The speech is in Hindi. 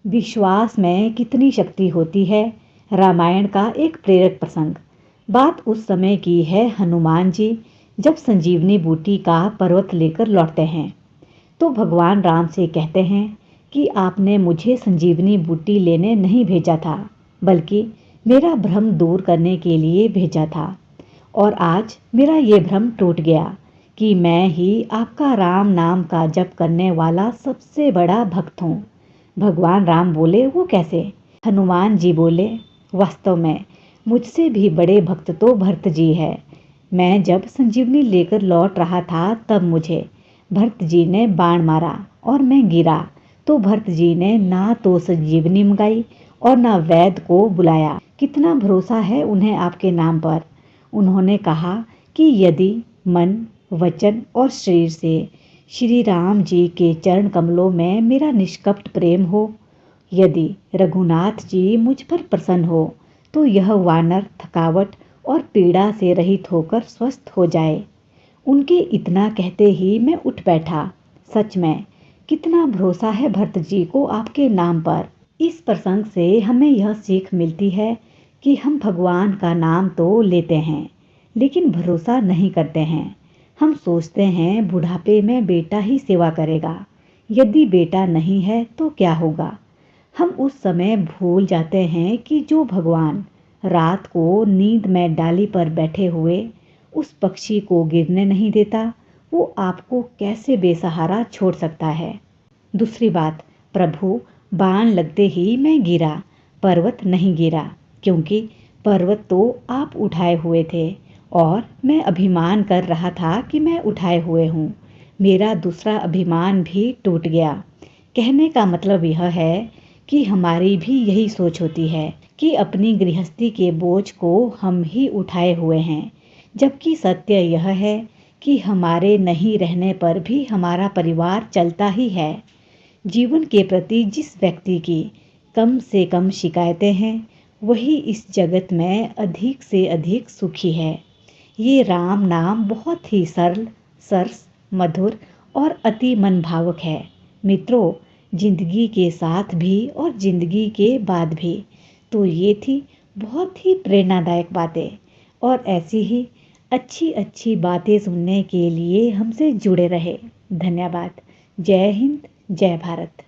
विश्वास में कितनी शक्ति होती है। रामायण का एक प्रेरक प्रसंग। बात उस समय की है, हनुमान जी जब संजीवनी बूटी का पर्वत लेकर लौटते हैं तो भगवान राम से कहते हैं कि आपने मुझे संजीवनी बूटी लेने नहीं भेजा था, बल्कि मेरा भ्रम दूर करने के लिए भेजा था। और आज मेरा ये भ्रम टूट गया कि मैं ही आपका राम नाम का जप करने वाला सबसे बड़ा भक्त हूँ। भगवान राम बोले, वो कैसे? हनुमान जी बोले, वास्तव में मुझसे भी बड़े भक्त तो भरत जी है। मैं जब संजीवनी लेकर लौट रहा था तब मुझे भरत जी ने बाण मारा और मैं गिरा तो भरत जी ने ना तो संजीवनी मंगाई और ना वैद्य को बुलाया। कितना भरोसा है उन्हें आपके नाम पर। उन्होंने कहा कि यदि मन, वचन और शरीर से श्री राम जी के चरण कमलों में मेरा निष्कपट प्रेम हो, यदि रघुनाथ जी मुझ पर प्रसन्न हो, तो यह वानर थकावट और पीड़ा से रहित होकर स्वस्थ हो जाए। उनके इतना कहते ही मैं उठ बैठा। सच में कितना भरोसा है भरत जी को आपके नाम पर। इस प्रसंग से हमें यह सीख मिलती है कि हम भगवान का नाम तो लेते हैं, लेकिन भरोसा नहीं करते हैं। हम सोचते हैं बुढ़ापे में बेटा ही सेवा करेगा, यदि बेटा नहीं है तो क्या होगा। हम उस समय भूल जाते हैं कि जो भगवान रात को नींद में डाली पर बैठे हुए उस पक्षी को गिरने नहीं देता, वो आपको कैसे बेसहारा छोड़ सकता है। दूसरी बात, प्रभु बाण लगते ही मैं गिरा, पर्वत नहीं गिरा, क्योंकि पर्वत तो आप उठाए हुए थे और मैं अभिमान कर रहा था कि मैं उठाए हुए हूँ। मेरा दूसरा अभिमान भी टूट गया। कहने का मतलब यह है कि हमारी भी यही सोच होती है कि अपनी गृहस्थी के बोझ को हम ही उठाए हुए हैं, जबकि सत्य यह है कि हमारे नहीं रहने पर भी हमारा परिवार चलता ही है। जीवन के प्रति जिस व्यक्ति की कम से कम शिकायतें हैं, वही इस जगत में अधिक से अधिक सुखी है। ये राम नाम बहुत ही सरल, सरस, मधुर और अति मनभावक है। मित्रों, जिंदगी के साथ भी और जिंदगी के बाद भी। तो ये थी बहुत ही प्रेरणादायक बातें, और ऐसी ही अच्छी अच्छी बातें सुनने के लिए हमसे जुड़े रहे। धन्यवाद। जय हिंद, जय भारत।